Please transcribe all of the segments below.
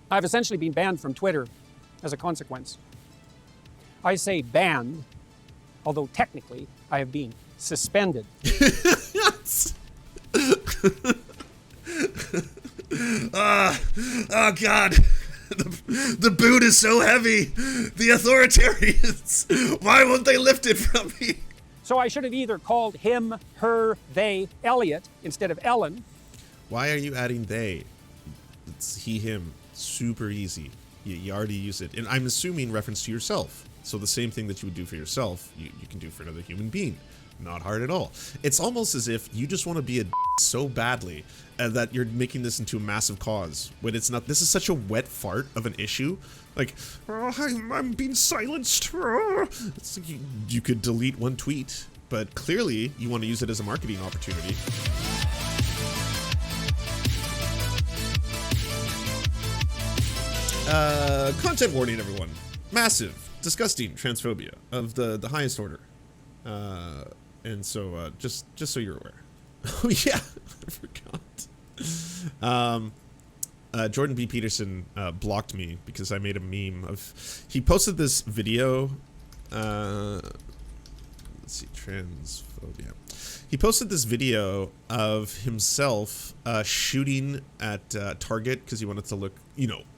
I've essentially been banned from Twitter as a consequence. I say banned, although technically I have been suspended. Oh God, the boot is so heavy. The authoritarians, why won't they lift it from me? So I should have either called him, her, they, Elliot, instead of Ellen. Why are you adding they? It's he, him. Super easy. You already use it. And I'm assuming reference to yourself. So the same thing that you would do for yourself, you can do for another human being. Not hard at all. It's almost as if you just want to be a so badly that you're making this into a massive cause. When it's not. This is such a wet fart of an issue. Like, oh, I'm being silenced. It's like you could delete one tweet, but clearly you want to use it as a marketing opportunity. Content warning, everyone. Massive, disgusting transphobia of the highest order. And so, just so you're aware. Oh yeah, I forgot. Jordan B. Peterson blocked me because I made a meme of. He posted this video. Let's see, transphobia. He posted this video of himself shooting at Target because he wanted to look,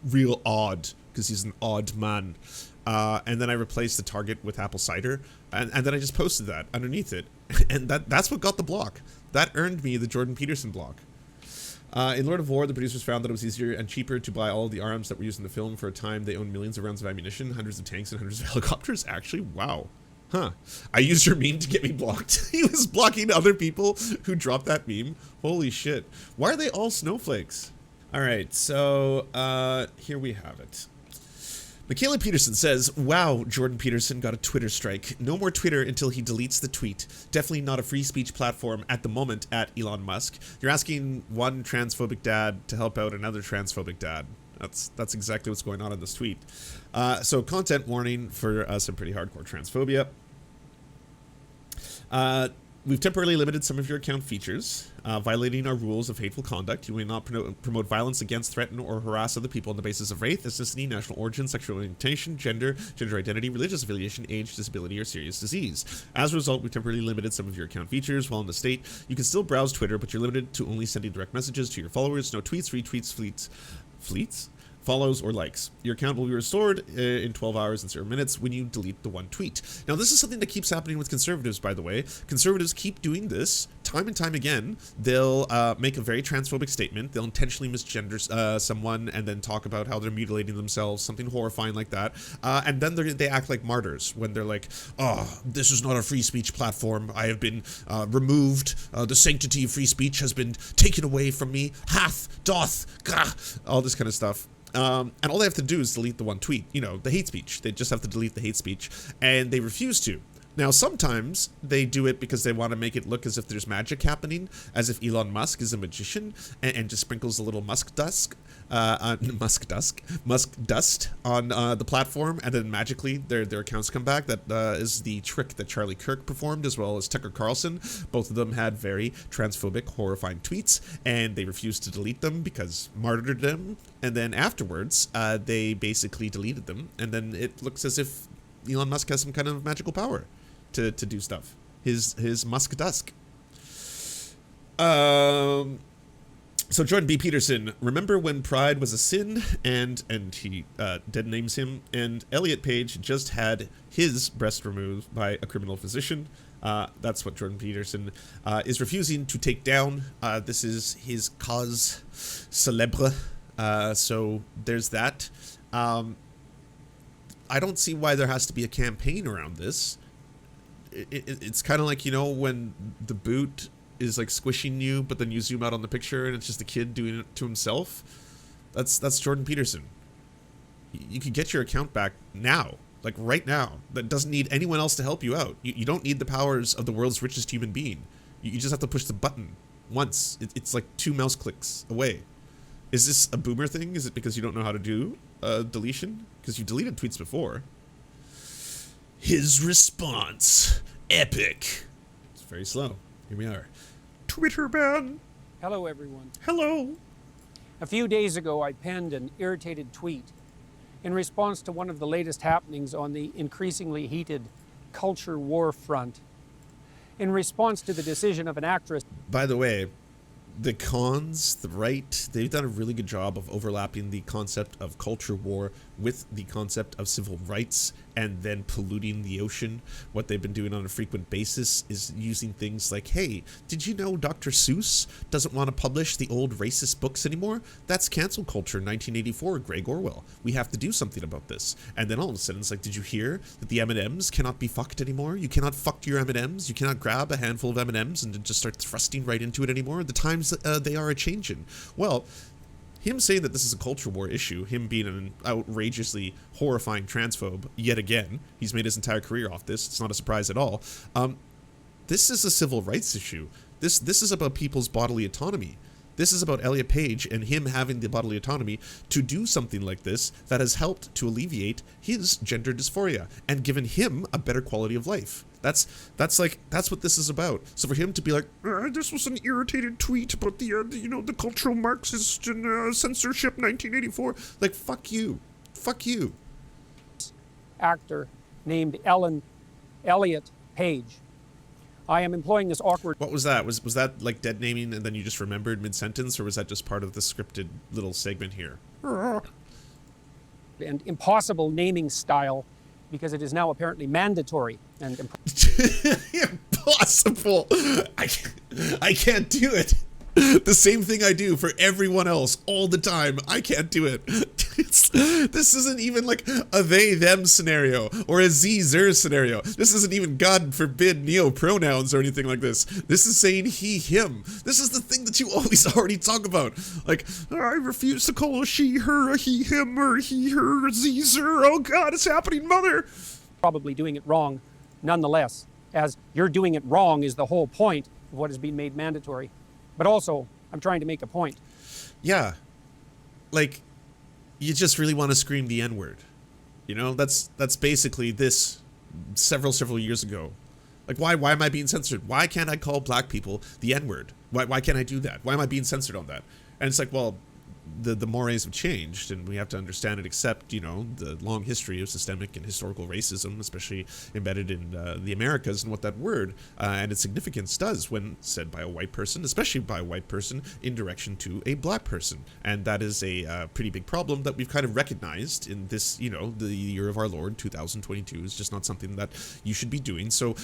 real odd because he's an odd man. And then I replaced the Target with apple cider, and then I just posted that underneath it, and that's what got the block. That earned me the Jordan Peterson block. In Lord of War, the producers found that it was easier and cheaper to buy all of the arms that were used in the film. For a time, they owned millions of rounds of ammunition, hundreds of tanks, and hundreds of helicopters. Actually, wow. Huh. I used your meme to get me blocked. He was blocking other people who dropped that meme. Holy shit. Why are they all snowflakes? All right, so here we have it. Michaela Peterson says, wow, Jordan Peterson got a Twitter strike. No more Twitter until he deletes the tweet. Definitely not a free speech platform at the moment at Elon Musk. You're asking one transphobic dad to help out another transphobic dad. That's exactly what's going on in this tweet. So content warning for some pretty hardcore transphobia. We've temporarily limited some of your account features, violating our rules of hateful conduct. You may not promote violence against, threaten, or harass other people on the basis of race, ethnicity, national origin, sexual orientation, gender identity, religious affiliation, age, disability, or serious disease. As a result, we've temporarily limited some of your account features. While in the state, you can still browse Twitter, but you're limited to only sending direct messages to your followers. No tweets, retweets, fleets? Follows, or likes. Your account will be restored in 12 hours and 0 minutes when you delete the one tweet. Now, this is something that keeps happening with conservatives, by the way. Conservatives keep doing this time and time again. They'll make a very transphobic statement. They'll intentionally misgender someone and then talk about how they're mutilating themselves, something horrifying like that. And then they act like martyrs when they're like, oh, this is not a free speech platform. I have been removed. The sanctity of free speech has been taken away from me. Hath, doth, gah, all this kind of stuff. And all they have to do is delete the one tweet, the hate speech. They just have to delete the hate speech, and they refuse to. Now, sometimes they do it because they want to make it look as if there's magic happening, as if Elon Musk is a magician and just sprinkles a little musk dust on the platform, and then magically their accounts come back. That is the trick that Charlie Kirk performed, as well as Tucker Carlson. Both of them had very transphobic, horrifying tweets, and they refused to delete them because martyred them. And then afterwards, they basically deleted them, and then it looks as if Elon Musk has some kind of magical power to do stuff. His Musk Dusk. So Jordan B. Peterson, remember when pride was a sin, and he dead names him, and Elliot Page just had his breast removed by a criminal physician. That's what Jordan Peterson is refusing to take down. This is his cause célèbre. So there's that. I don't see why there has to be a campaign around this. It's kind of like, when the boot is like squishing you, but then you zoom out on the picture and it's just a kid doing it to himself. That's Jordan Peterson. You can get your account back now, like right now. That doesn't need anyone else to help you out. You don't need the powers of the world's richest human being. You just have to push the button once. It's like 2 mouse clicks away. Is this a boomer thing? Is it because you don't know how to do deletion? Because you deleted tweets before. His response. Epic. It's very slow. Here we are. Twitter ban. Hello, everyone. Hello. A few days ago, I penned an irritated tweet in response to one of the latest happenings on the increasingly heated culture war front. In response to the decision of an actress. By the way, the cons, the right, they've done a really good job of overlapping the concept of culture war with the concept of civil rights and then polluting the ocean. What they've been doing on a frequent basis is using things like, hey, did you know Dr. Seuss doesn't want to publish the old racist books anymore? That's cancel culture 1984, Greg Orwell. We have to do something about this. And then all of a sudden it's like, did you hear that the M&Ms cannot be fucked anymore? You cannot fuck your M&Ms. You cannot grab a handful of M&Ms and just start thrusting right into it anymore. The times they are a-changing. Well, him saying that this is a culture war issue, him being an outrageously horrifying transphobe, yet again, he's made his entire career off this, it's not a surprise at all. This is a civil rights issue. This is about people's bodily autonomy. This is about Elliot Page and him having the bodily autonomy to do something like this that has helped to alleviate his gender dysphoria and given him a better quality of life. That's what this is about. So for him to be like, this was an irritated tweet about the cultural Marxist and censorship 1984, like, fuck you. Actor named Elliot Page. I am employing this awkward. What was that? Was that like dead naming and then you just remembered mid-sentence, or was that just part of the scripted little segment here? And impossible naming style, because it is now apparently mandatory and impossible. I can't do it. The same thing I do for everyone else all the time. I can't do it. This isn't even like a they-them scenario or a Z-zer scenario. This isn't even, God forbid, neo-pronouns or anything like this. This is saying he, him. This is the thing that you always already talk about. Like, I refuse to call a she, her, a he, him, or he, her, a Z-zer. Oh God, it's happening, mother. Probably doing it wrong, nonetheless, as you're doing it wrong is the whole point of what is being made mandatory. But also, I'm trying to make a point. Yeah. Like, you just really want to scream the N-word. You know, that's basically this several years ago. Like, why am I being censored? Why can't I call black people the N-word? Why can't I do that? Why am I being censored on that? And it's like, well, the mores have changed, and we have to understand and accept, you know, the long history of systemic and historical racism, especially embedded in the Americas, and what that word and its significance does when said by a white person, especially by a white person, in direction to a black person. And that is a pretty big problem that we've kind of recognized in this, you know, the year of our Lord, 2022, is just not something that you should be doing. So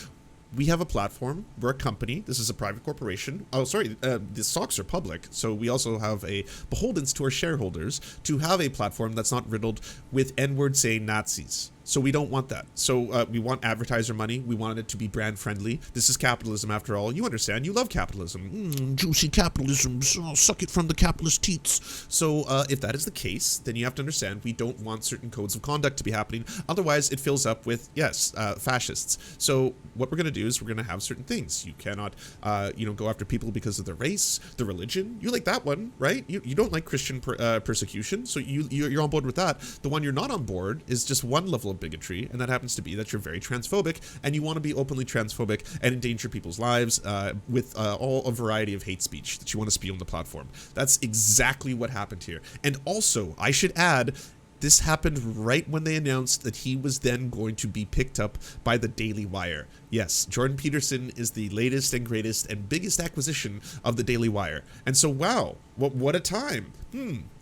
we have a platform. We're a company. This is a private corporation. Oh, sorry. The stocks are public. So we also have a beholdens to our shareholders to have a platform that's not riddled with N-word saying Nazis. So we don't want that. So we want advertiser money. We want it to be brand friendly. This is capitalism after all. You understand. You love capitalism. Juicy capitalism. So suck it from the capitalist teats. So if that is the case, then you have to understand we don't want certain codes of conduct to be happening. Otherwise, it fills up with, yes, fascists. So what we're going to do is we're going to have certain things. You cannot, go after people because of their race, their religion. You like that one, right? You don't like Christian persecution. So you're on board with that. The one you're not on board is just one level of bigotry, and that happens to be that you're very transphobic and you want to be openly transphobic and endanger people's lives with all a variety of hate speech that you want to spew on the platform. That's exactly what happened here. And also, I should add, this happened right when they announced that he was then going to be picked up by the Daily Wire. Yes, Jordan Peterson is the latest and greatest and biggest acquisition of the Daily Wire. And so, wow, what a time.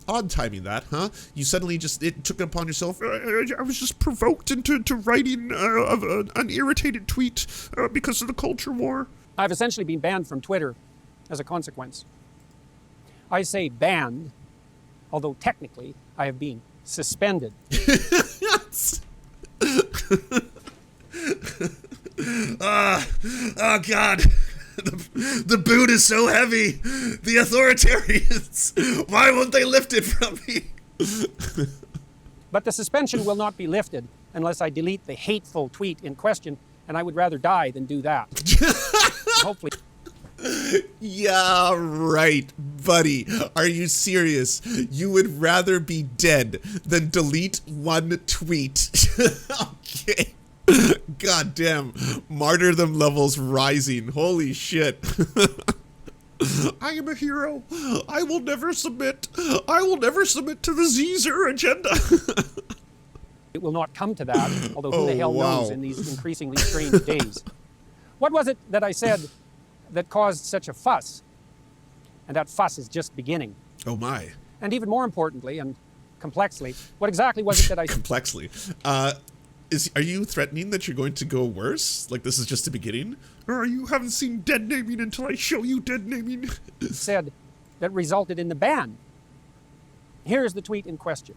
Odd timing that, huh? You suddenly took it upon yourself. I was just provoked into writing an irritated tweet because of the culture war. I've essentially been banned from Twitter as a consequence. I say banned, although technically I have been suspended. Oh God, the boot is so heavy. The authoritarians, why won't they lift it from me? But the suspension will not be lifted unless I delete the hateful tweet in question, and I would rather die than do that. Hopefully. Yeah, right, buddy. Are you serious? You would rather be dead than delete one tweet. Okay. God damn. Martyrdom levels rising. Holy shit. I am a hero. I will never submit. I will never submit to the Caesar agenda. It will not come to that, although who the hell knows in these increasingly strange days. What was it that I said that caused such a fuss? And that fuss is just beginning. Oh my. And even more importantly and complexly, what exactly was it that I... Complexly. Are you threatening that you're going to go worse? Like this is just the beginning? Or you haven't seen dead naming until I show you dead naming? said that resulted in the ban? Here's the tweet in question.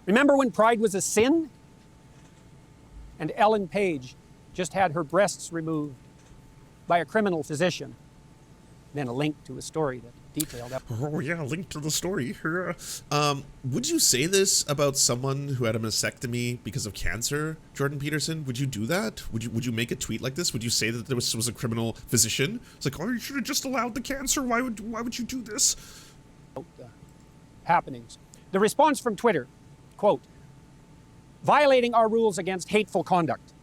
Remember when pride was a sin? And Ellen Page just had her breasts removed by a criminal physician. Then a link to a story that detailed that. Oh yeah, link to the story. Would you say this about someone who had a mastectomy because of cancer, Jordan Peterson? Would you do that? Would you make a tweet like this? Would you say that there was a criminal physician? It's like, oh, you should have just allowed the cancer. Why would you do this? Happenings. The response from Twitter, quote, violating our rules against hateful conduct.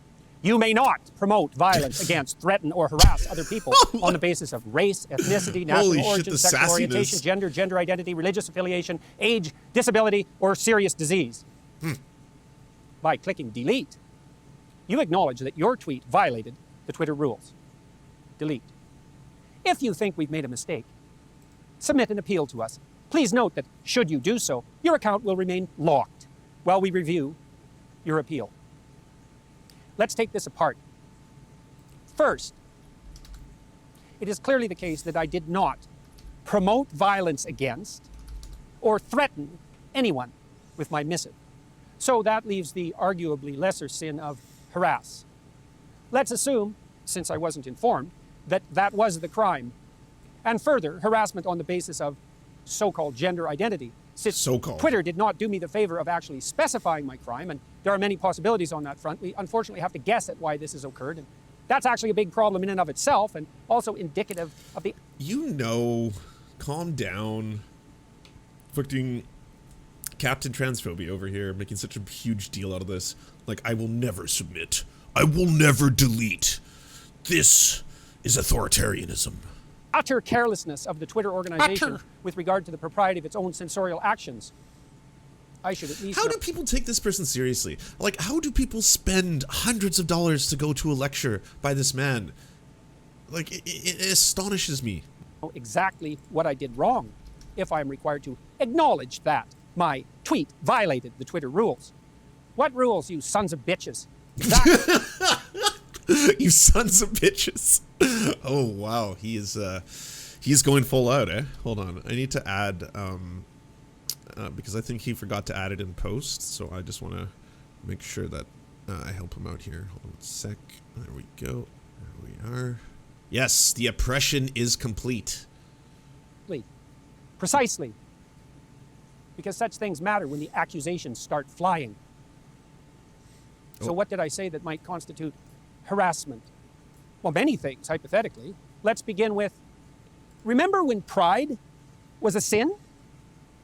You may not promote violence against, threaten, or harass other people on the basis of race, ethnicity, national origin, sexual orientation, gender identity, religious affiliation, age, disability, or serious disease. By clicking delete, you acknowledge that your tweet violated the Twitter rules. Delete. If you think we've made a mistake, submit an appeal to us. Please note that, should you do so, your account will remain locked while we review your appeal. Let's take this apart. First, it is clearly the case that I did not promote violence against or threaten anyone with my missive. So that leaves the arguably lesser sin of harass. Let's assume, since I wasn't informed, that that was the crime. And further, harassment on the basis of so-called gender identity. Since Twitter did not do me the favor of actually specifying my crime, and there are many possibilities on that front, we unfortunately have to guess at why this has occurred. And that's actually a big problem in and of itself, and also indicative of the... Calm down. Fucking Captain Transphobia over here, making such a huge deal out of this. Like, I will never submit. I will never delete. This is authoritarianism. Utter carelessness of the Twitter organization with regard to the propriety of its own censorial actions. I should at least... How do people take this person seriously? Like, how do people spend hundreds of dollars to go to a lecture by this man? Like, it astonishes me. Know exactly what I did wrong if I am required to acknowledge that my tweet violated the Twitter rules. What rules, you sons of bitches? Exactly. You sons of bitches. Oh wow, he's going full out, eh? Hold on, I need to add because I think he forgot to add it in post, so I just want to make sure that I help him out here. Hold on a sec. There we go. There we are. Yes, the oppression is complete. Precisely. Because such things matter when the accusations start flying. So what did I say that might constitute harassment? Well, many things, hypothetically. Let's begin with, remember when pride was a sin?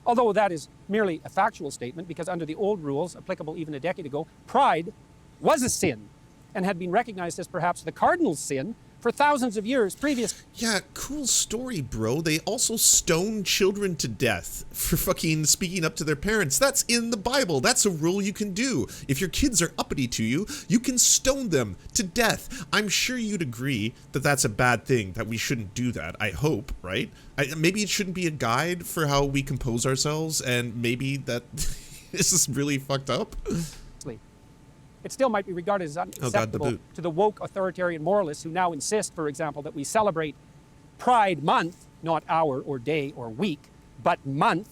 Although that is merely a factual statement, because under the old rules, applicable even a decade ago, pride was a sin and had been recognized as perhaps the cardinal sin for thousands of years previous. Yeah, cool story, bro. They also stone children to death for fucking speaking up to their parents. That's in the Bible. That's a rule you can do. If your kids are uppity to you, you can stone them to death. I'm sure you'd agree that that's a bad thing, that we shouldn't do that. I hope, right? Maybe it shouldn't be a guide for how we compose ourselves, and maybe that this is really fucked up. It still might be regarded as unacceptable to the woke authoritarian moralists who now insist, for example, that we celebrate Pride Month, not hour or day or week, but month,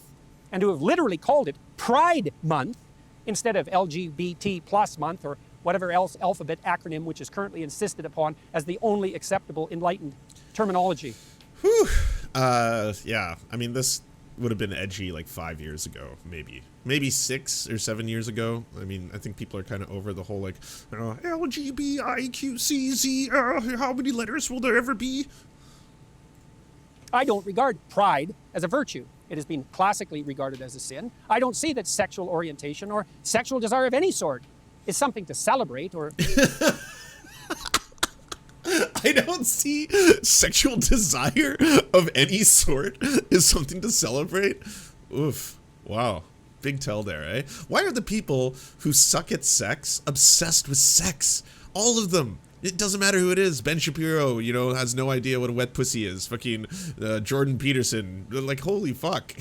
and who have literally called it Pride Month instead of LGBT plus month or whatever else alphabet acronym which is currently insisted upon as the only acceptable enlightened terminology. Whew. Yeah, I mean, this would have been edgy like 5 years ago, maybe 6 or 7 years ago. I mean, I think people are kind of over the whole like LGBTIQCZ. How many letters will there ever be? I don't regard pride as a virtue. It has been classically regarded as a sin. I don't see that sexual orientation or sexual desire of any sort is something to celebrate or... I don't see sexual desire of any sort is something to celebrate. Oof. Wow. Big tell there, eh? Why are the people who suck at sex obsessed with sex? All of them. It doesn't matter who it is. Ben Shapiro, you know, has no idea what a wet pussy is. Fucking Jordan Peterson. Like, holy fuck.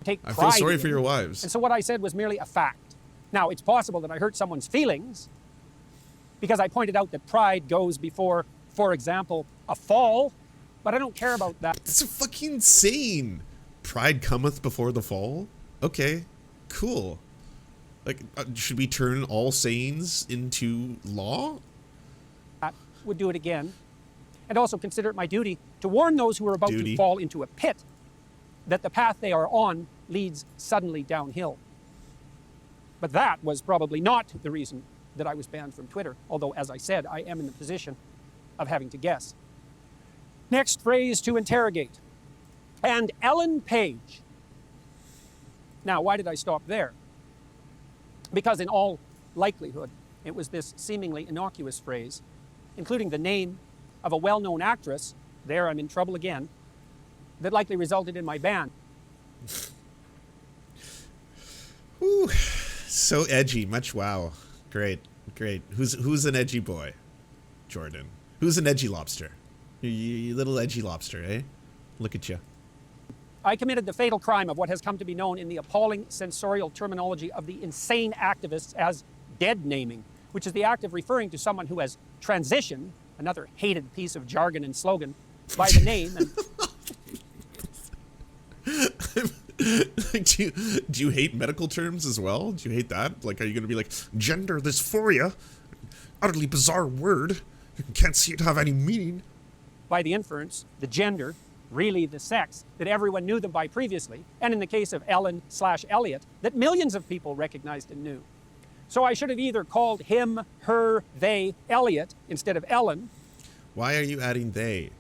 Take I pride feel sorry for in. your wives. And so what I said was merely a fact. Now, it's possible that I hurt someone's feelings because I pointed out that pride goes before, for example, a fall, but I don't care about that. It's fucking insane. Pride cometh before the fall? Okay, cool. Like, should we turn all sayings into law? I would do it again. And also consider it my duty to warn those who are about to fall into a pit that the path they are on leads suddenly downhill. But that was probably not the reason that I was banned from Twitter, although, as I said, I am in the position of having to guess. Next phrase to interrogate. And Ellen Page. Now, why did I stop there? Because in all likelihood, it was this seemingly innocuous phrase, including the name of a well-known actress, there I'm in trouble again, that likely resulted in my ban. Ooh, so edgy. Much wow. Great, great. Who's an edgy boy? Jordan. Who's an edgy lobster? You little edgy lobster, eh? Look at you. I committed the fatal crime of what has come to be known in the appalling sensorial terminology of the insane activists as dead naming, which is the act of referring to someone who has transitioned, another hated piece of jargon and slogan, by the name and do you hate medical terms as well? Do you hate that? Like, are you going to be like, gender dysphoria, utterly bizarre word, you can't see it have any meaning? by the inference, the gender, really the sex, that everyone knew them by previously, and in the case of Ellen/Elliot, that millions of people recognized and knew. So I should have either called him, her, they, Elliot, instead of Ellen. Why are you adding they?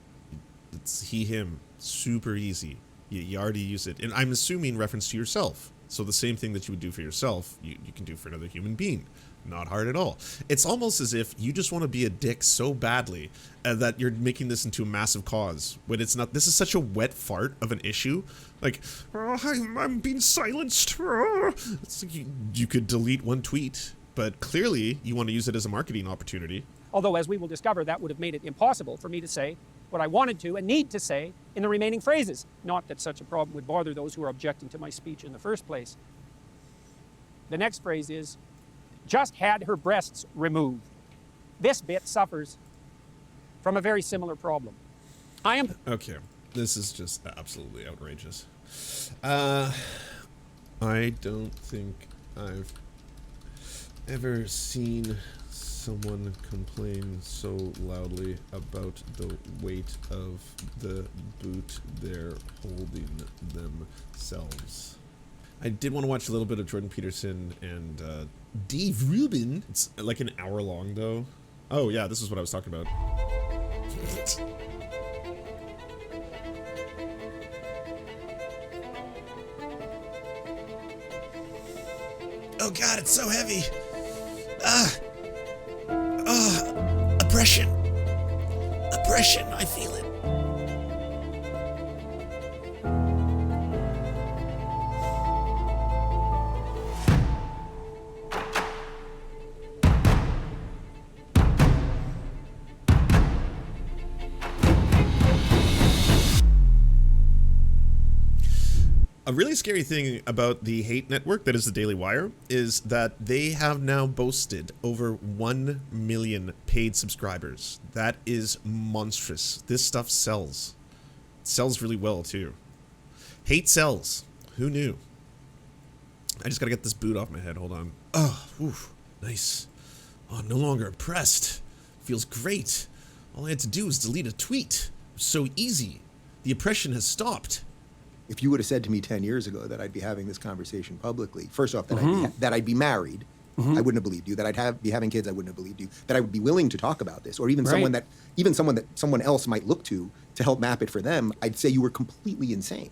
It's he, him. Super easy. You already use it. And I'm assuming reference to yourself. So the same thing that you would do for yourself, you can do for another human being. Not hard at all. It's almost as if you just want to be a dick so badly that you're making this into a massive cause. When it's not. This is such a wet fart of an issue. Like, oh, I'm being silenced. Oh. It's like you could delete one tweet, but clearly you want to use it as a marketing opportunity. Although, as we will discover, that would have made it impossible for me to say what I wanted to and need to say in the remaining phrases. Not that such a problem would bother those who are objecting to my speech in the first place. The next phrase is, just had her breasts removed. This bit suffers from a very similar problem. Okay, this is just absolutely outrageous. I don't think I've ever seen someone complain so loudly about the weight of the boot they're holding themselves. I did want to watch a little bit of Jordan Peterson and Dave Rubin. It's like an hour long, though. Oh, yeah, this is what I was talking about. Oh, God, it's so heavy. Oppression. Oppression, I feel it. A really scary thing about the hate network that is the Daily Wire is that they have now boasted over 1 million paid subscribers. That is monstrous. This stuff sells. It sells really well, too. Hate sells. Who knew? I just gotta get this boot off my head. Hold on. Oh, oof, nice. Oh, no longer oppressed. Feels great. All I had to do was delete a tweet. It was so easy. The oppression has stopped. If you would have said to me 10 years ago that I'd be having this conversation publicly, first off, that I'd be married, I wouldn't have believed you. That I'd be having kids, I wouldn't have believed you. That I would be willing to talk about this, or even someone that someone else might look to help map it for them, I'd say you were completely insane.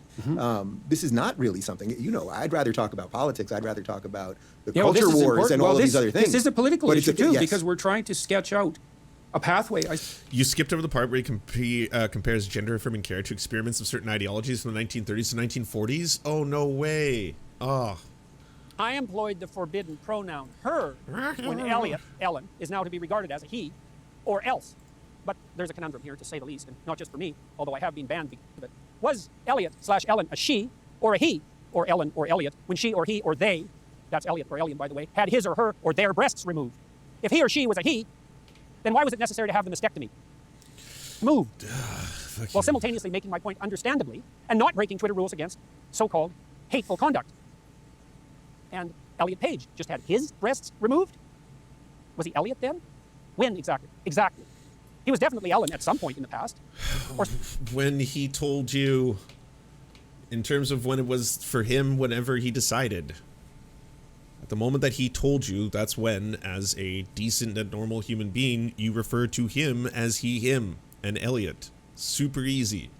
This is not really something, I'd rather talk about politics. I'd rather talk about the culture wars and all of these other things. This is a political issue, too, because we're trying to sketch out a pathway. You skipped over the part where he compares gender-affirming care to experiments of certain ideologies from the 1930s to 1940s. Oh, no way. Oh. I employed the forbidden pronoun her when Ellen, is now to be regarded as a he or else. But there's a conundrum here, to say the least, and not just for me, although I have been banned because of it. Was Elliot/Ellen a she or a he, or Ellen or Elliot, when she or he or they, that's Elliot or Ellen, by the way, had his or her or their breasts removed? If he or she was a he, then why was it necessary to have the mastectomy moved? While simultaneously making my point understandably and not breaking Twitter rules against so-called hateful conduct. And Elliot Page just had his breasts removed? Was he Elliot then? When exactly? Exactly. He was definitely Ellen at some point in the past. Or when he told you, in terms of when it was for him, whenever he decided. At the moment that he told you, that's when, as a decent and normal human being, you refer to him as he, him, and Elliot. Super easy.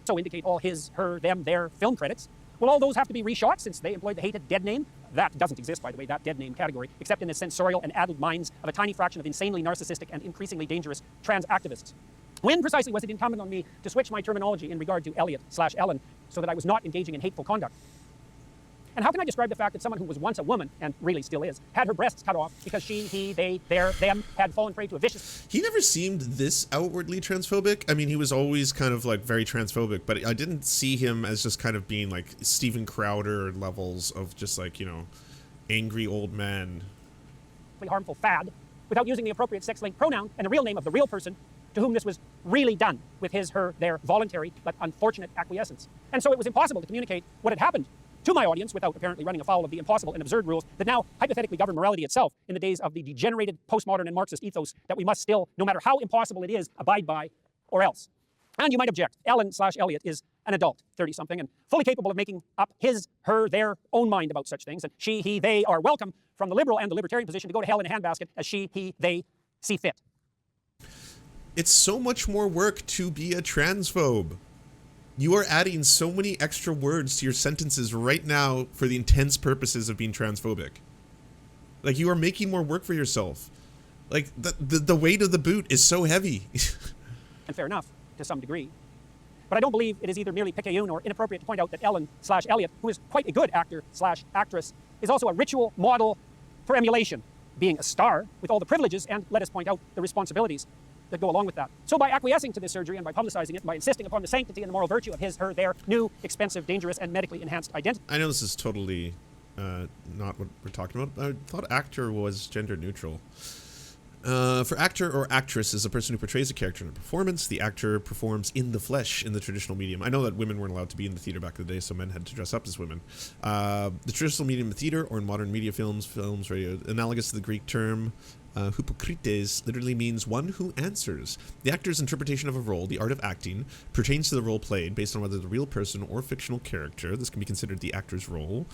so indicate all his, her, them, their film credits. Will all those have to be reshot since they employed the hated dead name? That doesn't exist, by the way, that dead name category, except in the sensorial and addled minds of a tiny fraction of insanely narcissistic and increasingly dangerous trans activists. When precisely was it incumbent on me to switch my terminology in regard to Elliot/Ellen so that I was not engaging in hateful conduct? And how can I describe the fact that someone who was once a woman, and really still is, had her breasts cut off because she, he, they, their, them had fallen prey to a vicious... He never seemed this outwardly transphobic. I mean, he was always kind of like very transphobic, but I didn't see him as just kind of being like Steven Crowder levels of just like, you know, angry old man. ...harmful fad, without using the appropriate sex-linked pronoun and the real name of the real person to whom this was really done with his, her, their voluntary but unfortunate acquiescence. And so it was impossible to communicate what had happened to my audience without apparently running afoul of the impossible and absurd rules that now hypothetically govern morality itself in the days of the degenerated postmodern and Marxist ethos that we must still, no matter how impossible it is, abide by or else. And you might object, Ellen/Elliot is an adult, 30-something, and fully capable of making up his, her, their own mind about such things, and she, he, they are welcome from the liberal and the libertarian position to go to hell in a handbasket as she, he, they see fit. It's so much more work to be a transphobe. You are adding so many extra words to your sentences right now for the intense purposes of being transphobic. Like, you are making more work for yourself. Like, the weight of the boot is so heavy. And fair enough, to some degree. But I don't believe it is either merely picayune or inappropriate to point out that Ellen/Elliot, who is quite a good actor/actress, is also a ritual model for emulation, being a star with all the privileges and, let us point out, the responsibilities that go along with that. So by acquiescing to this surgery and by publicizing it and by insisting upon the sanctity and the moral virtue of his, her, their new, expensive, dangerous, and medically enhanced identity. I know this is totally not what we're talking about. I thought actor was gender neutral. For actor or actress is a person who portrays a character in a performance. The actor performs in the flesh in the traditional medium. I know that women weren't allowed to be in the theater back in the day, so men had to dress up as women. The traditional medium of theater, or in modern media films, radio, analogous to the Greek term hypokrites, literally means one who answers. The actor's interpretation of a role, the art of acting, pertains to the role played based on whether the real person or fictional character, this can be considered the actor's role,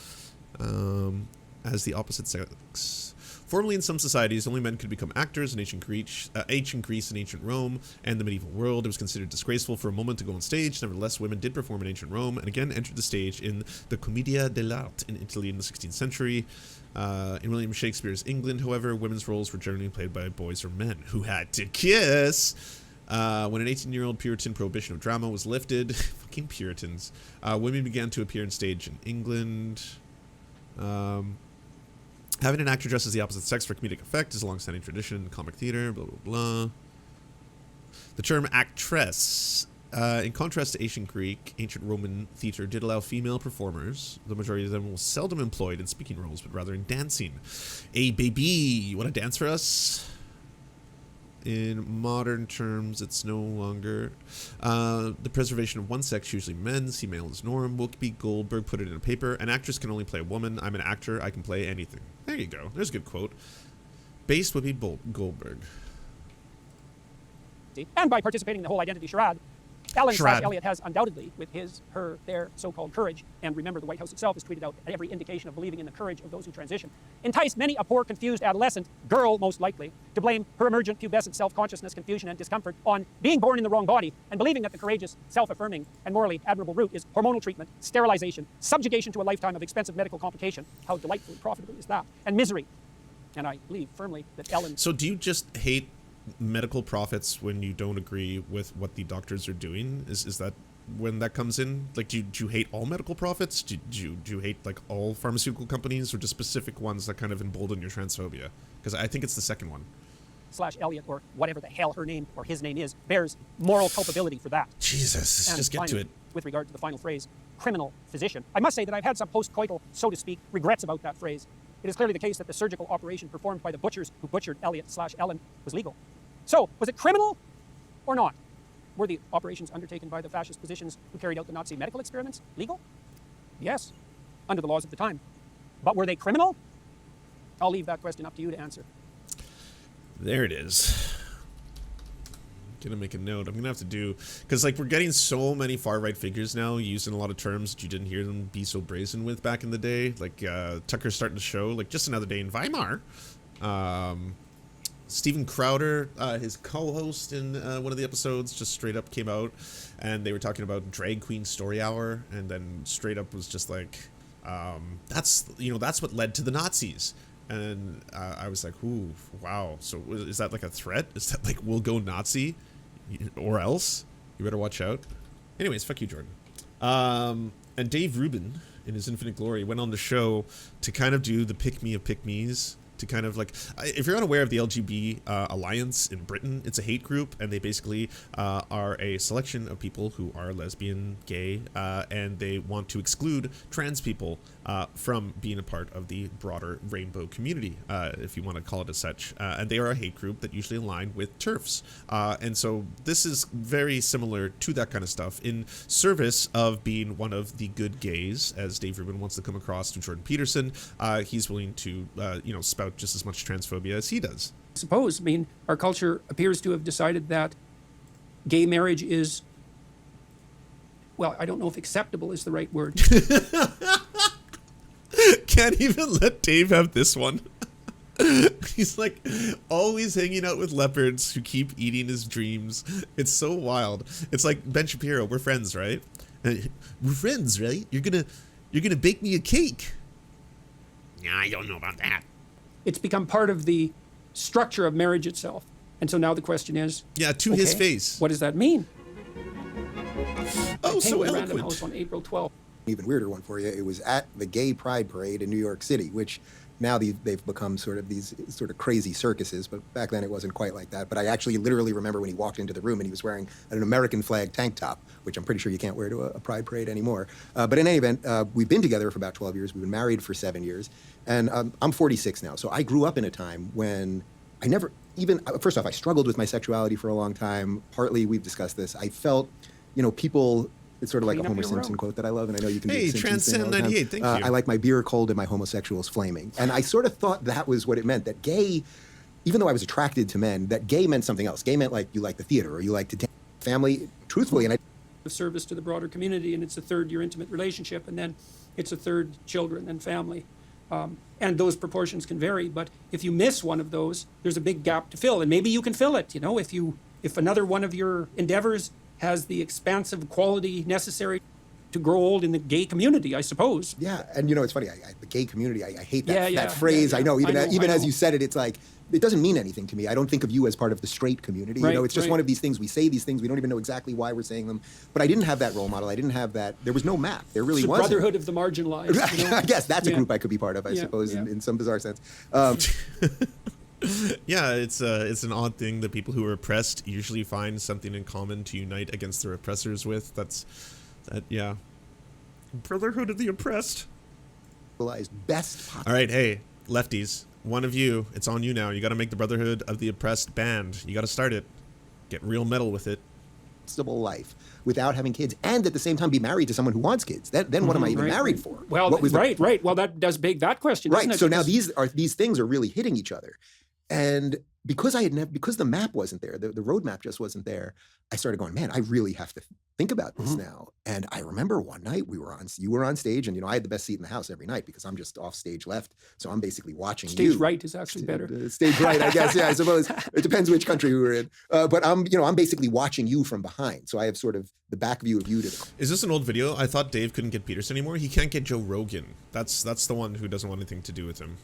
as the opposite sex. Formerly in some societies, only men could become actors. In ancient Greece and ancient Rome and the medieval world, it was considered disgraceful for a moment to go on stage. Nevertheless, women did perform in ancient Rome and again entered the stage in the Commedia dell'arte in Italy in the 16th century. In William Shakespeare's England, however, women's roles were generally played by boys or men who had to kiss. When an 18-year-old Puritan prohibition of drama was lifted, fucking Puritans, women began to appear on stage in England. Having an actor dress as the opposite sex for comedic effect is a long-standing tradition in comic theater, blah, blah, blah. The term actress, in contrast to ancient Greek, ancient Roman theater did allow female performers. The majority of them were seldom employed in speaking roles, but rather in dancing. Hey, baby, you want to dance for us? In modern terms, it's no longer. The preservation of one sex, usually men, see male as norm. Whoopi Goldberg put it in a paper. An actress can only play a woman. I'm an actor. I can play anything. There you go. There's a good quote. Based Whoopi Goldberg. And by participating in the whole identity charade, Ellen/Elliot has undoubtedly, with his, her, their so-called courage, and remember the White House itself has tweeted out every indication of believing in the courage of those who transition, enticed many a poor, confused adolescent, girl most likely, to blame her emergent pubescent self-consciousness, confusion, and discomfort on being born in the wrong body and believing that the courageous, self-affirming, and morally admirable route is hormonal treatment, sterilization, subjugation to a lifetime of expensive medical complication. How delightfully profitable is that? And misery. And I believe firmly that Ellen... So do you just hate medical profits when you don't agree with what the doctors are doing? Is that when that comes in? Like, do you hate all medical profits? Do you hate like all pharmaceutical companies, or just specific ones that kind of embolden your transphobia? Because I think it's the second one. / Elliot, or whatever the hell her name or his name is, bears moral culpability for that. Jesus, let's just get to it. With regard to the final phrase, criminal physician, I must say that I've had some post-coital, so to speak, regrets about that phrase. It is clearly the case that the surgical operation performed by the butchers who butchered Elliot / Ellen was legal. So, was it criminal or not? Were the operations undertaken by the fascist physicians who carried out the Nazi medical experiments legal? Yes, under the laws of the time. But were they criminal? I'll leave that question up to you to answer. There it is. I'm gonna make a note. I'm gonna have to do, because like we're getting so many far right figures now using a lot of terms that you didn't hear them be so brazen with back in the day. Like Tucker's starting to show, like just another day in Weimar. Steven Crowder, his co-host in one of the episodes, just straight up came out, and they were talking about drag queen story hour, and then straight up was just like, that's what led to the Nazis. And I was like, ooh, wow. So is that like a threat? Is that like, we'll go Nazi or else? You better watch out. Anyways, fuck you, Jordan. And Dave Rubin, in his infinite glory, went on the show to kind of do the pick-me of pick-me's, to kind of like, if you're unaware of the LGB Alliance in Britain, it's a hate group, and they basically are a selection of people who are lesbian, gay, and they want to exclude trans people from being a part of the broader rainbow community, if you want to call it as such. And they are a hate group that usually align with TERFs. And so this is very similar to that kind of stuff in service of being one of the good gays, as Dave Rubin wants to come across to Jordan Peterson. He's willing to, spout just as much transphobia as he does. Suppose, I mean, our culture appears to have decided that gay marriage is, well, I don't know if acceptable is the right word. Can't even let Dave have this one. He's like always hanging out with leopards who keep eating his dreams. It's so wild. It's like Ben Shapiro. We're friends, right? We're friends, right? You're gonna bake me a cake. Yeah, I don't know about that. It's become part of the structure of marriage itself. And so now the question is... Yeah, to his face. What does that mean? Oh, so Random eloquent. House on April 12th. Even weirder one for you. It was at the Gay Pride Parade in New York City, which now they've become sort of these sort of crazy circuses, but back then it wasn't quite like that. But I actually literally remember when he walked into the room and he was wearing an American flag tank top, which I'm pretty sure you can't wear to a Pride Parade anymore. But in any event, we've been together for about 12 years. We've been married for 7 years. And I'm 46 now. So I grew up in a time when I never even, first off, I struggled with my sexuality for a long time. Partly, we've discussed this. I felt, people... It's sort of like a Homer Simpson quote that I love, and I know you can do the Simpsons thing all the time. Transcend 98, thank you. I like my beer cold and my homosexuals flaming. And I sort of thought that was what it meant, that gay, even though I was attracted to men, that gay meant something else. Gay meant like you like the theater or you like to dance. Family, truthfully, and I... Of service to the broader community, and it's a third your intimate relationship, and then it's a third children and family. And those proportions can vary, but if you miss one of those, there's a big gap to fill, and maybe you can fill it, if another one of your endeavors has the expansive quality necessary to grow old in the gay community, I suppose. Yeah, and it's funny, the gay community, I hate that, that phrase. Yeah. I know, even as you said it, it's like, it doesn't mean anything to me. I don't think of you as part of the straight community. It's just one of these things. We say these things, we don't even know exactly why we're saying them. But I didn't have that role model. I didn't have that. There was no map. There really wasn't. The brotherhood of the marginalized. I guess that's a group I could be part of, I suppose, in some bizarre sense. Yeah, it's an odd thing that people who are oppressed usually find something in common to unite against their oppressors with. Yeah. Brotherhood of the oppressed. Best possible. All right, hey, lefties, one of you, it's on you now. You got to make the Brotherhood of the Oppressed band. You got to start it. Get real metal with it. Life without having kids, and at the same time be married to someone who wants kids. Then what am I even married for? Well, right. Well, that does beg that question, right? Doesn't it? So now these things are really hitting each other, and because because the map wasn't there, the roadmap just wasn't there. I started going, man, I really have to think about this now. And I remember one night you were on stage, and I had the best seat in the house every night because I'm just off stage left, so I'm basically watching you. Stage right is actually better. Stage right, I guess. Yeah, I suppose it depends which country we were in. But I'm basically watching you from behind, so I have sort of the back view of you. Is this an old video? I thought Dave couldn't get Peterson anymore. He can't get Joe Rogan. That's the one who doesn't want anything to do with him.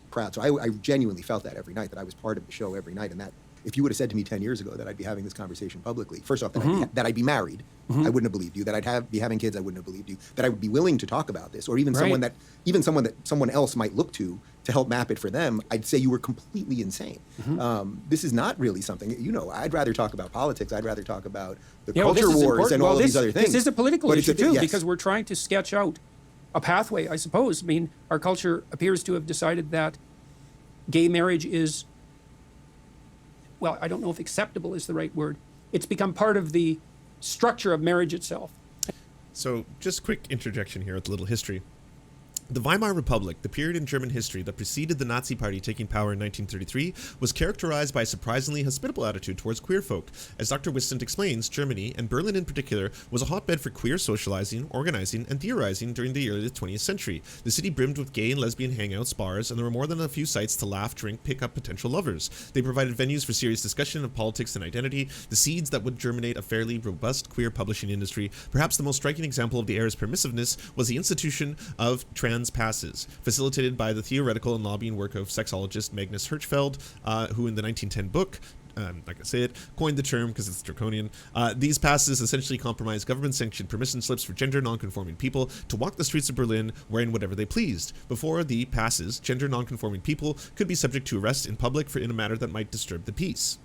Proud. So I genuinely felt that every night, that I was part of the show every night, and If you would have said to me 10 years ago that I'd be having this conversation publicly, first off, that I'd be married, I wouldn't have believed you. That I'd be having kids, I wouldn't have believed you. That I would be willing to talk about this, or even someone that someone else might look to help map it for them, I'd say you were completely insane. This is not really something, I'd rather talk about politics. I'd rather talk about the culture wars and all of these other things. This is a political issue too, yes. because we're trying to sketch out a pathway, I suppose. I mean, our culture appears to have decided that gay marriage is, well, I don't know if acceptable is the right word. It's become part of the structure of marriage itself. So, just quick interjection here with a little history. The Weimar Republic, the period in German history that preceded the Nazi Party taking power in 1933, was characterized by a surprisingly hospitable attitude towards queer folk. As Dr. Wistent explains, Germany, and Berlin in particular, was a hotbed for queer socializing, organizing, and theorizing during the early 20th century. The city brimmed with gay and lesbian hangouts, bars, and there were more than a few sites to laugh, drink, pick up potential lovers. They provided venues for serious discussion of politics and identity, the seeds that would germinate a fairly robust queer publishing industry. Perhaps the most striking example of the era's permissiveness was the institution of trans passes, facilitated by the theoretical and lobbying work of sexologist Magnus Hirschfeld, who in the 1910 book, I'm not going to say it, coined the term because it's draconian. These passes essentially compromised government-sanctioned permission slips for gender non-conforming people to walk the streets of Berlin wearing whatever they pleased. Before the passes, gender non-conforming people could be subject to arrest in public in a manner that might disturb the peace.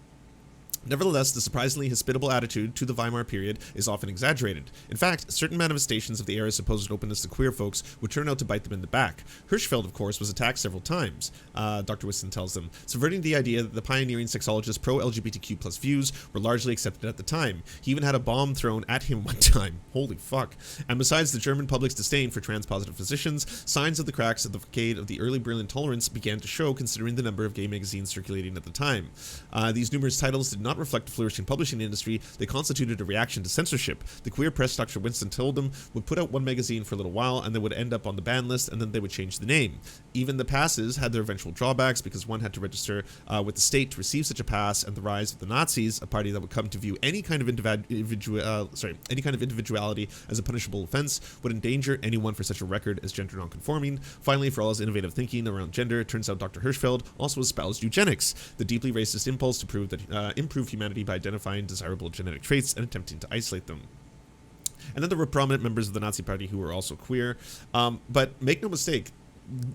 Nevertheless, the surprisingly hospitable attitude to the Weimar period is often exaggerated. In fact, certain manifestations of the era's supposed openness to queer folks would turn out to bite them in the back. Hirschfeld, of course, was attacked several times, Dr. Wiston tells them, subverting the idea that the pioneering sexologist's pro-LGBTQ plus views were largely accepted at the time. He even had a bomb thrown at him one time. Holy fuck. And besides the German public's disdain for trans-positive physicians, signs of the cracks of the facade of the early Berlin tolerance began to show, considering the number of gay magazines circulating at the time. These numerous titles did not reflect a flourishing publishing industry. They constituted a reaction to censorship. The queer press, Dr. Winston told them, would put out one magazine for a little while and they would end up on the ban list, and then they would change the name. Even the passes had their eventual drawbacks because one had to register with the state to receive such a pass, and the rise of the Nazis, a party that would come to view any kind of individuality as a punishable offense, would endanger anyone for such a record as gender nonconforming. Finally, for all his innovative thinking around gender, it turns out Dr. Hirschfeld also espoused eugenics, the deeply racist impulse to improve humanity by identifying desirable genetic traits and attempting to isolate them. And then there were prominent members of the Nazi Party who were also queer. But make no mistake,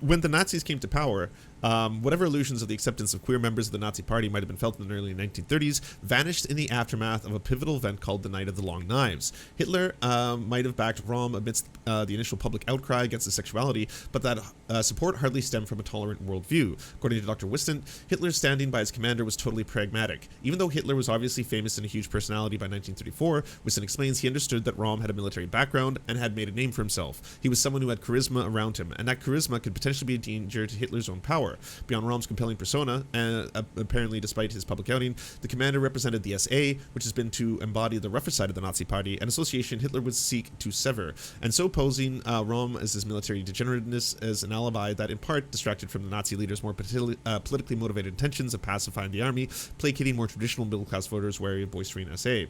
when the Nazis came to power, whatever illusions of the acceptance of queer members of the Nazi Party might have been felt in the early 1930s vanished in the aftermath of a pivotal event called the Night of the Long Knives. Hitler might have backed Röhm amidst the initial public outcry against his sexuality, but that support hardly stemmed from a tolerant worldview. According to Dr. Wiston, Hitler's standing by his commander was totally pragmatic. Even though Hitler was obviously famous and a huge personality by 1934, Wiston explains he understood that Röhm had a military background and had made a name for himself. He was someone who had charisma around him, and that charisma could potentially be a danger to Hitler's own power. Beyond Röhm's compelling persona, and apparently despite his public outing, the commander represented the SA, which has been to embody the rougher side of the Nazi Party, an association Hitler would seek to sever, and so posing Röhm as his military degenerateness as an alibi that in part distracted from the Nazi leader's more politically motivated intentions of pacifying the army, placating more traditional middle-class voters wary of boistering SA.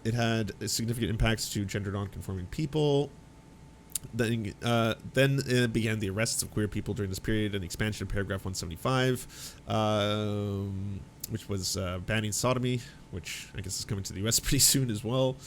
It had significant impacts to gender non-conforming people. Then began the arrests of queer people during this period and the expansion of paragraph 175, which was banning sodomy, which I guess is coming to the US pretty soon as well.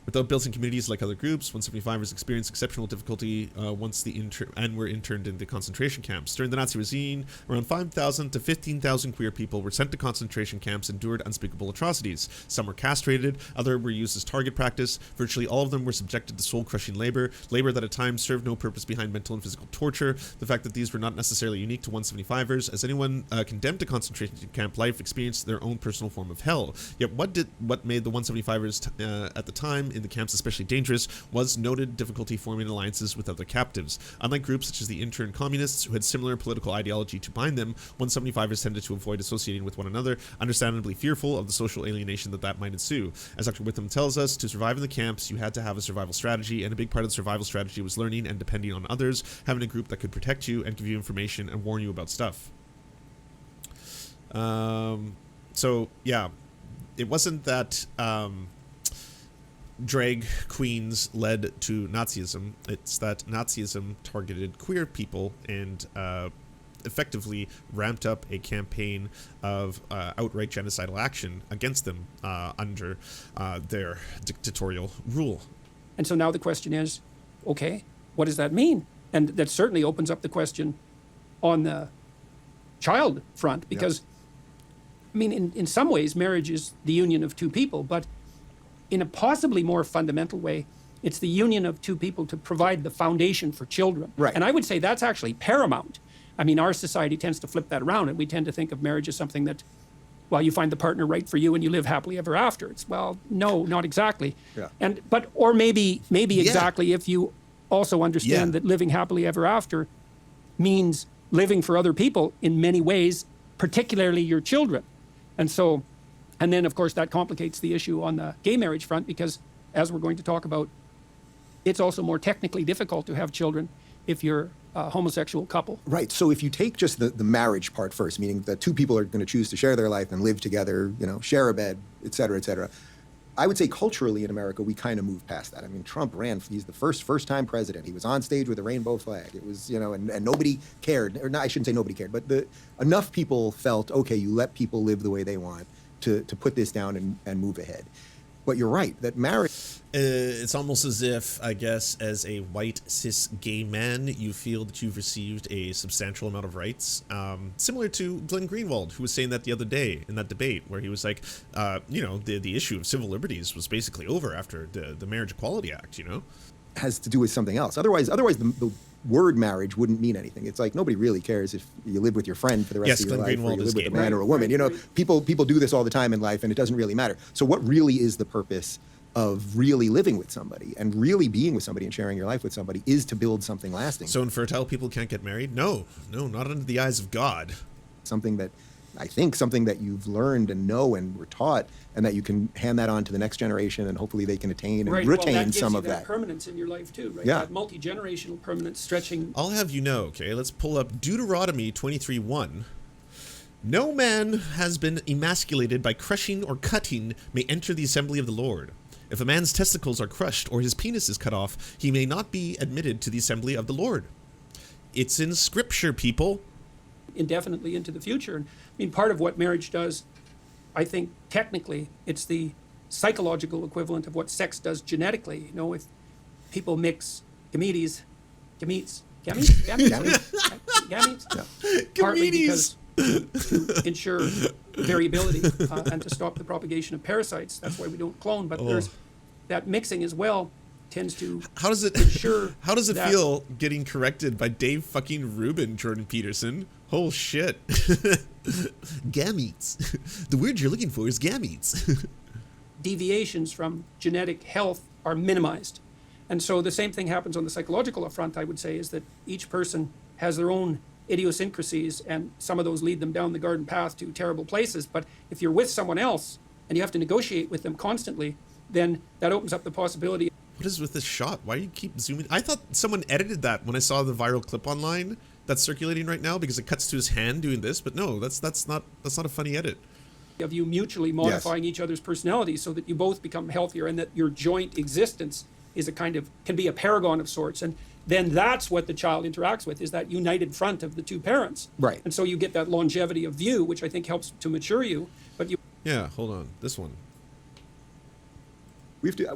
Without built-in communities like other groups, 175ers experienced exceptional difficulty once were interned into concentration camps. During the Nazi regime, around 5,000 to 15,000 queer people were sent to concentration camps and endured unspeakable atrocities. Some were castrated, others were used as target practice. Virtually all of them were subjected to soul-crushing labor that at times served no purpose behind mental and physical torture. The fact that these were not necessarily unique to 175ers, as anyone condemned to concentration camp life experienced their own personal form of hell. Yet what made the 175ers at the time in the camps especially dangerous was noted difficulty forming alliances with other captives. Unlike groups such as the intern communists who had similar political ideology to bind them, 175ers tended to avoid associating with one another, understandably fearful of the social alienation that might ensue. As Dr. Witham tells us, to survive in the camps, you had to have a survival strategy, and a big part of the survival strategy was learning and depending on others, having a group that could protect you and give you information and warn you about stuff. So, yeah, it wasn't that drag queens led to Nazism. It's that Nazism targeted queer people and effectively ramped up a campaign of outright genocidal action against them under their dictatorial rule. And so now the question is, okay, what does that mean? And that certainly opens up the question on the child front, because, I mean, in some ways, marriage is the union of two people, but in a possibly more fundamental way, it's the union of two people to provide the foundation for children. Right. And I would say that's actually paramount. I mean, our society tends to flip that around, and we tend to think of marriage as something that, well, you find the partner right for you and you live happily ever after. It's, well, no, not exactly. Yeah. Or maybe exactly, if you also understand that living happily ever after means living for other people in many ways, particularly your children. And then, of course, that complicates the issue on the gay marriage front, because, as we're going to talk about, it's also more technically difficult to have children if you're a homosexual couple. Right. So if you take just the marriage part first, meaning that two people are going to choose to share their life and live together, share a bed, et cetera, I would say culturally in America, we kind of moved past that. I mean, Trump ran, he's the first-time president. He was on stage with a rainbow flag. It was, and nobody cared. Or I shouldn't say nobody cared, but enough people felt, okay, you let people live the way they want to put this down and move ahead. But you're right, that marriage... It's almost as if, I guess, as a white, cis, gay man, you feel that you've received a substantial amount of rights. Similar to Glenn Greenwald, who was saying that the other day in that debate, where he was like, the issue of civil liberties was basically over after the Marriage Equality Act, has to do with something else. Otherwise the word marriage wouldn't mean anything. It's like nobody really cares if you live with your friend for the rest of your life, or you live with a man or a woman. People do this all the time in life, and it doesn't really matter. So what really is the purpose of really living with somebody and really being with somebody and sharing your life with somebody is to build something lasting. So infertile people can't get married? No, not under the eyes of God. Something that you've learned and know and were taught, and that you can hand that on to the next generation, and hopefully they can attain and retain some of that. Permanence in your life too, right? Yeah. That multi-generational permanence stretching. I'll have you know, okay, let's pull up Deuteronomy 23:1. No man has been emasculated by crushing or cutting may enter the assembly of the Lord. If a man's testicles are crushed or his penis is cut off, he may not be admitted to the assembly of the Lord. It's in Scripture, people. Indefinitely into the future. And I mean, part of what marriage does, I think technically, it's the psychological equivalent of what sex does genetically. If people mix gametes, partly because to ensure variability and to stop the propagation of parasites. That's why we don't clone. But there's that mixing as well tends to ensure. How does it feel getting corrected by Dave fucking Rubin, Jordan Peterson? Oh shit. Gametes. The word you're looking for is gametes. Deviations from genetic health are minimized. And so the same thing happens on the psychological front, I would say, is that each person has their own idiosyncrasies, and some of those lead them down the garden path to terrible places. But if you're with someone else and you have to negotiate with them constantly, then that opens up the possibility. What is with this shot? Why do you keep zooming? I thought someone edited that when I saw the viral clip online that's circulating right now, because it cuts to his hand doing this. But no, that's not a funny edit. Of you mutually modifying each other's personalities so that you both become healthier, and that your joint existence is can be a paragon of sorts. And then that's what the child interacts with, is that united front of the two parents. Right. And so you get that longevity of view, which I think helps to mature you. But Yeah, hold on. This one.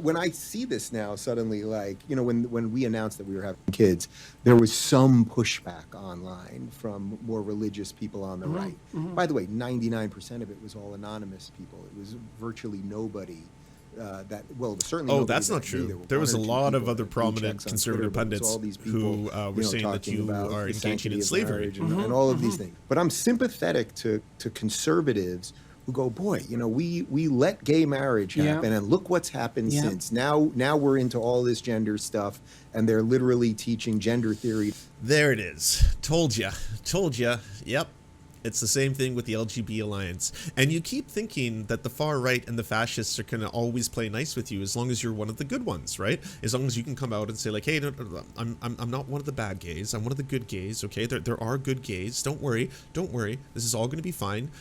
When I see this now, suddenly, when we announced that we were having kids, there was some pushback online from more religious people on the right. Mm-hmm. By the way, 99% of it was all anonymous people. It was virtually nobody certainly. That's not true. There was a lot of other prominent conservative pundits who were saying that you are engaging in slavery and all of these things. But I'm sympathetic to conservatives who go, boy, we let gay marriage happen, and look what's happened since. Now we're into all this gender stuff, and they're literally teaching gender theory. There it is. Told ya. Yep. It's the same thing with the LGB alliance. And you keep thinking that the far right and the fascists are going to always play nice with you as long as you're one of the good ones, right? As long as you can come out and say, like, hey, no, I'm not one of the bad gays. I'm one of the good gays, okay? There are good gays. Don't worry. This is all going to be fine.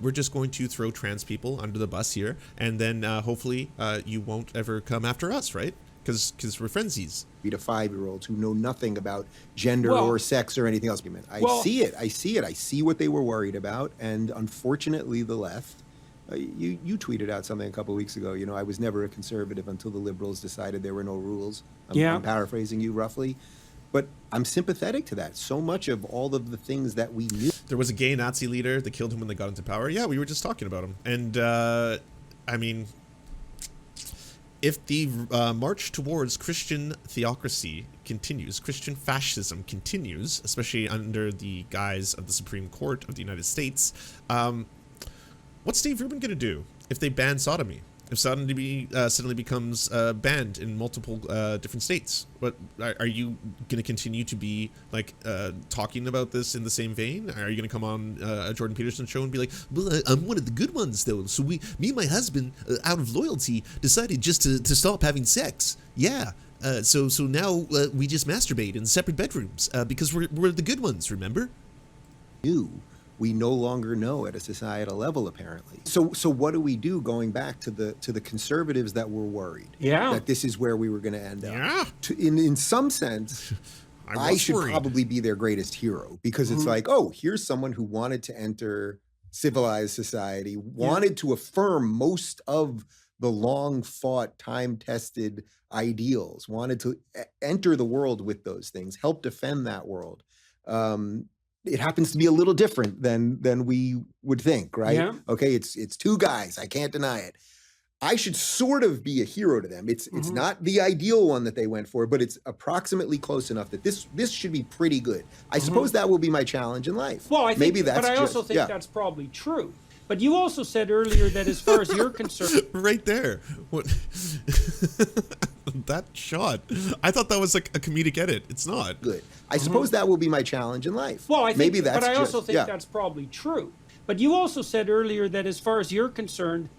We're just going to throw trans people under the bus here, and then hopefully you won't ever come after us, right? because we're frenzies. 3 to 5-year-olds who know nothing about gender Well- or sex or anything else. I see it. I see what they were worried about. And unfortunately, the left, you tweeted out something a couple of weeks ago. You know, I was never a conservative until the liberals decided there were no rules. I'm paraphrasing you roughly. But I'm sympathetic to that. So much of all of the things that we knew. There was a gay Nazi leader that killed him when they got into power. Yeah, we were just talking about him. And, I mean, if the march towards Christian theocracy continues, Christian fascism continues, especially under the guise of the Supreme Court of the United States, what's Dave Rubin going to do if they ban sodomy? If sodomy suddenly becomes banned in multiple different states, what are you going to continue to be like talking about this in the same vein? Are you going to come on a Jordan Peterson show and be like, "Well, I'm one of the good ones, though. So me and my husband, out of loyalty, decided just to stop having sex. Yeah. So now we just masturbate in separate bedrooms because we're the good ones. Remember?" We no longer know at a societal level, apparently. So what do we do going back to the conservatives that were worried that this is where we were going to end up? Yeah. In some sense, I should probably be their greatest hero, because it's like, oh, here's someone who wanted to enter civilized society, wanted to affirm most of the long-fought, time-tested ideals, wanted to enter the world with those things, help defend that world. It happens to be a little different than we would think, right? Yeah. Okay, it's two guys. I can't deny it. I should sort of be a hero to them. It's not the ideal one that they went for, but it's approximately close enough that this should be pretty good. I suppose that will be my challenge in life. Well, I think, maybe that's. But I also think that's probably true. But you also said earlier that as far as you're concerned, right there, what that shot, I thought that was like a comedic edit. It's not good. I suppose that will be my challenge in life. Well, I think, maybe that's. But I also think that's probably true. But you also said earlier that as far as you're concerned,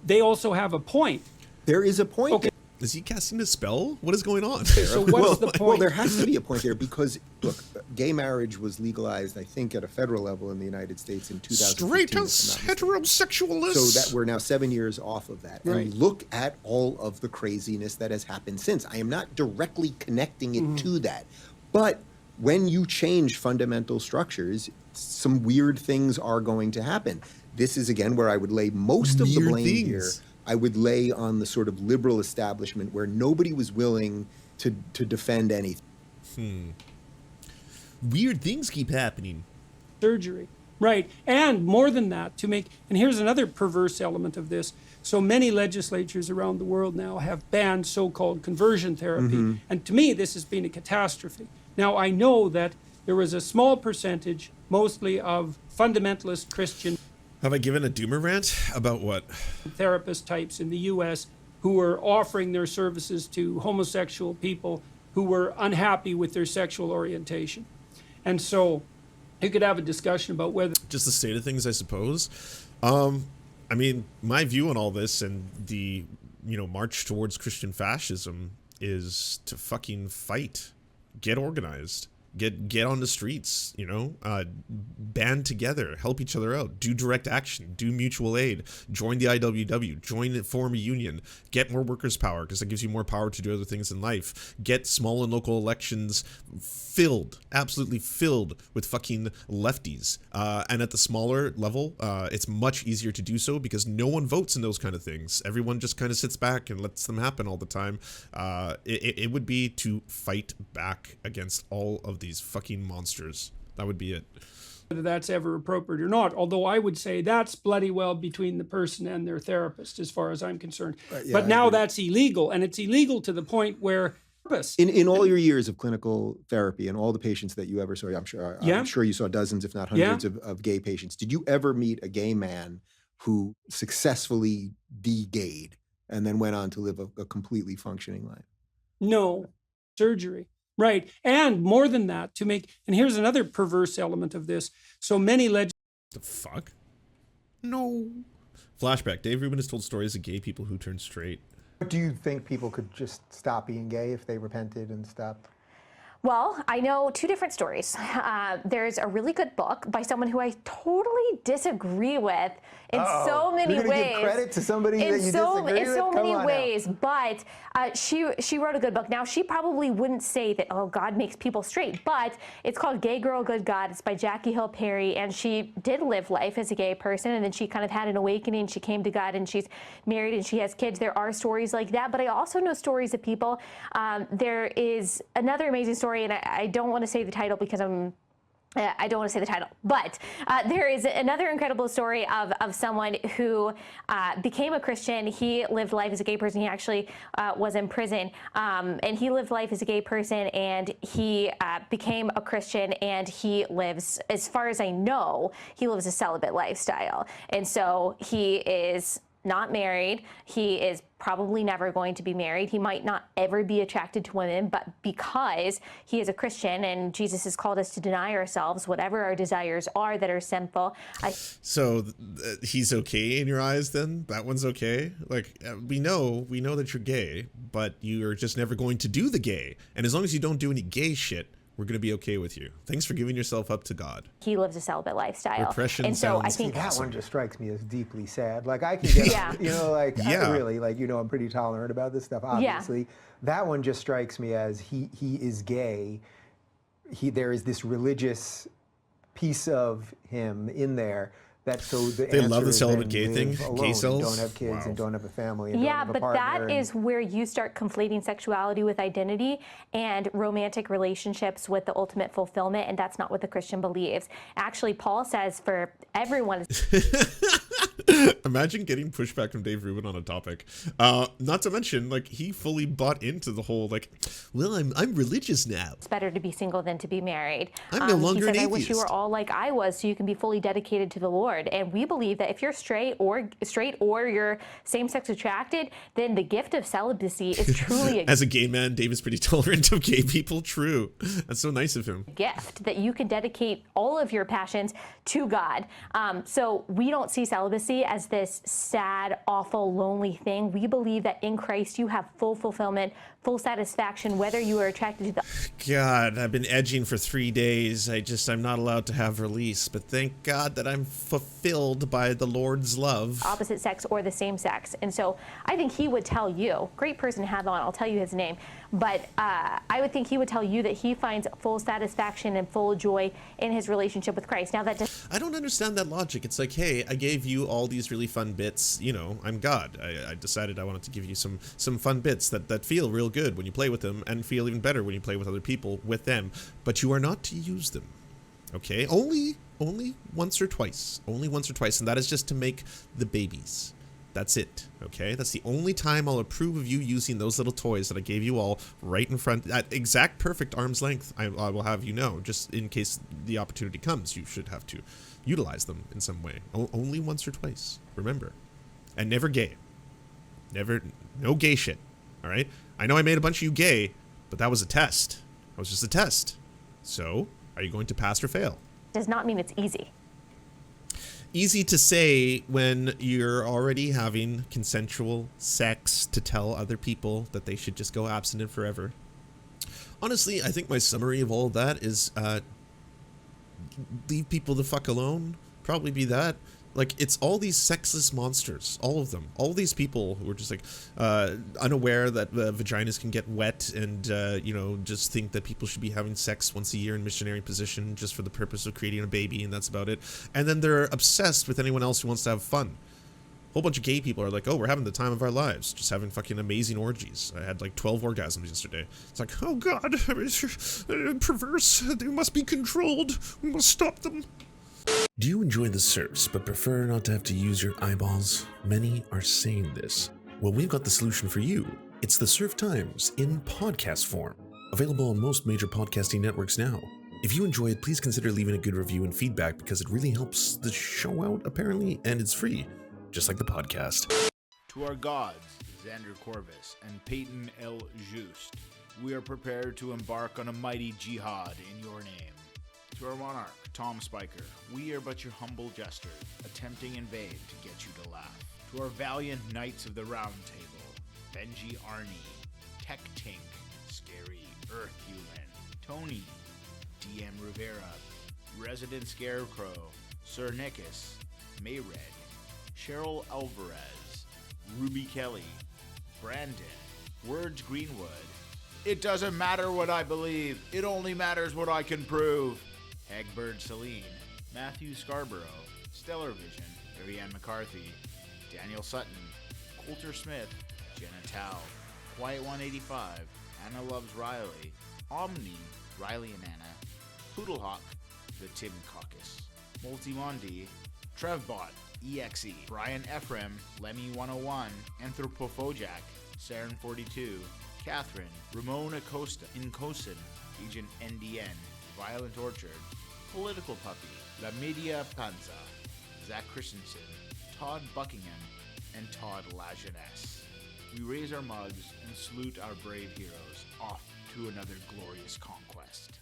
they also have a point. There is a point. Okay. Is he casting a spell? What is going on? So what's the point? Well, there has to be a point there, because, look, gay marriage was legalized, I think, at a federal level in the United States in 2015. Straight heterosexualists. So that we're now 7 years off of that. Right. And look at all of the craziness that has happened since. I am not directly connecting it to that. But when you change fundamental structures, some weird things are going to happen. This is, again, where I would lay most of the blame here. I would lay on the sort of liberal establishment where nobody was willing to defend anything. Weird things keep happening. Surgery. Right. And more than that, and here's another perverse element of this. So many legislatures around the world now have banned so-called conversion therapy. And to me, this has been a catastrophe. Now, I know that there was a small percentage, mostly of fundamentalist Christian Have I given a doomer rant about what? therapist types in the U.S. who were offering their services to homosexual people who were unhappy with their sexual orientation. And so you could have a discussion about whether... Just the state of things, I suppose. I mean, my view on all this and the, march towards Christian fascism is to fucking fight. Get organized. Get on the streets, band together, help each other out, do direct action, do mutual aid, join the IWW, form a union, get more workers' power because that gives you more power to do other things in life, get small and local elections absolutely filled with fucking lefties. And at the smaller level, it's much easier to do so because no one votes in those kind of things. Everyone just kind of sits back and lets them happen all the time. It would be to fight back against all of these fucking monsters. That would be it. Whether that's ever appropriate or not, although I would say that's bloody well between the person and their therapist as far as I'm concerned. But now that's illegal, and it's illegal to the point where... In all your years of clinical therapy and all the patients that you ever saw, I'm sure you saw dozens, if not hundreds of gay patients. Did you ever meet a gay man who successfully de-gayed and then went on to live a completely functioning life? No. Surgery. Right. And more than that, and here's another perverse element of this. So many The fuck? No. Flashback. Dave Rubin has told stories of gay people who turned straight. Do you think people could just stop being gay if they repented and stopped? Well, I know two different stories. There's a really good book by someone who I totally disagree with in so many You're ways. Give credit to somebody that you disagree with? In so many ways, Now. but she wrote a good book. Now, she probably wouldn't say that, oh, God makes people straight, but it's called Gay Girl, Good God. It's by Jackie Hill Perry, and she did live life as a gay person, and then she kind of had an awakening. She came to God, and she's married, and she has kids. There are stories like that, but I also know stories of people. There is another amazing story, and I don't want to say the title because I don't want to say the title, but there is another incredible story of someone who became a Christian. He lived life as a gay person. He actually was in prison, and he lived life as a gay person, and he became a Christian, and he lives, as far as I know, he lives a celibate lifestyle. And so he is not married. He is probably never going to be married. He might not ever be attracted to women, but because he is a Christian and Jesus has called us to deny ourselves, whatever our desires are that are sinful. So he's okay in your eyes then? That one's okay? Like, we know that you're gay, but you're just never going to do the gay. And as long as you don't do any gay shit, we're going to be okay with you. Thanks for giving yourself up to God. He lives a celibate lifestyle. Repression and so I sounds think That one just strikes me as deeply sad. Like, I can get, Yeah. I really, I'm pretty tolerant about this stuff, obviously. Yeah. That one just strikes me as he is gay. There is this religious piece of him in there. They love the celibate gay thing, gay cells. Don't have kids and don't have a family. And yeah, don't have a but partner that is where you start conflating sexuality with identity and romantic relationships with the ultimate fulfillment, and that's not what the Christian believes. Actually, Paul says for everyone. Imagine getting pushback from Dave Rubin on a topic. Not to mention, like, he fully bought into the whole, like, well, I'm religious now. It's better to be single than to be married. I'm no longer an I atheist. wish you were all like I was, so you can be fully dedicated to the Lord. And we believe that if you're straight or you're same-sex attracted, then the gift of celibacy is truly a As a gay man, Dave is pretty tolerant of gay people. True. That's so nice of him. Gift that you can dedicate all of your passions to God. So we don't see celibacy as this sad, awful, lonely thing. We believe that in Christ you have full fulfillment, full satisfaction, whether you are attracted to the... God, I've been edging for 3 days. I'm not allowed to have release, but thank God that I'm fulfilled by the Lord's love. Opposite sex or the same sex. And so I think he would tell you, great person to have on, I'll tell you his name, but I would think he would tell you that he finds full satisfaction and full joy in his relationship with Christ. Now that I don't understand that logic. It's like, hey, I gave you all these really fun bits. You know, I'm God. I decided I wanted to give you some fun bits that feel real good when you play with them and feel even better when you play with other people with them. But you are not to use them. Okay? Only once or twice. Only once or twice. And that is just to make the babies. That's it. Okay? That's the only time I'll approve of you using those little toys that I gave you all right in front, at exact perfect arm's length. I will have you know, just in case the opportunity comes, you should have to utilize them in some way. Only once or twice. Remember. And never gay. Never, no gay shit. All right? I know I made a bunch of you gay, but that was a test. That was just a test. So, are you going to pass or fail? does not mean it's easy. Easy to say when you're already having consensual sex to tell other people that they should just go abstinent forever. Honestly, I think my summary of all of that is leave people the fuck alone. Probably be that. Like, it's all these sexless monsters, all of them, all these people who are just like unaware that vaginas can get wet and you know, just think that people should be having sex once a year in missionary position just for the purpose of creating a baby, and that's about it. And then they're obsessed with anyone else who wants to have fun. A whole bunch of gay people are like, oh, we're having the time of our lives, just having fucking amazing orgies. I had like 12 orgasms yesterday. It's like, oh god, perverse, they must be controlled, we must stop them. Do you enjoy the Serfs but prefer not to have to use your eyeballs? Many are saying this. Well, we've got the solution for you. It's the Serf Times in podcast form, available on most major podcasting networks now. If you enjoy it, please consider leaving a good review and feedback because it really helps the show out, apparently, and it's free, just like the podcast. To our gods, Xander Corvus and Peyton L. Just, we are prepared to embark on a mighty jihad in your name. To our monarch, Tom Spiker, we are but your humble jester, attempting in vain to get you to laugh. To our valiant knights of the Round Table, Benji Arnie, Tech Tink, Scary Earth Human, Tony, DM Rivera, Resident Scarecrow, Sir Nickus, Mayred, Cheryl Alvarez, Ruby Kelly, Brandon, Words Greenwood. It doesn't matter what I believe, it only matters what I can prove. Hagbird Celine, Matthew Scarborough, Stellar Vision, Ariane McCarthy, Daniel Sutton, Coulter Smith, Jenna Tao, Quiet 185, Anna Loves Riley, Omni, Riley and Anna, Poodlehawk, The Tim Caucus, Multimondi, Trevbot, EXE, Brian Ephraim, Lemmy 101, Anthropophojak, Saren 42, Catherine, Ramon Acosta, Incosin, Agent NDN, Violent Orchard, Political Puppy, La Media Panza, Zach Christensen, Todd Buckingham, and Todd Lajeunesse. We raise our mugs and salute our brave heroes off to another glorious conquest.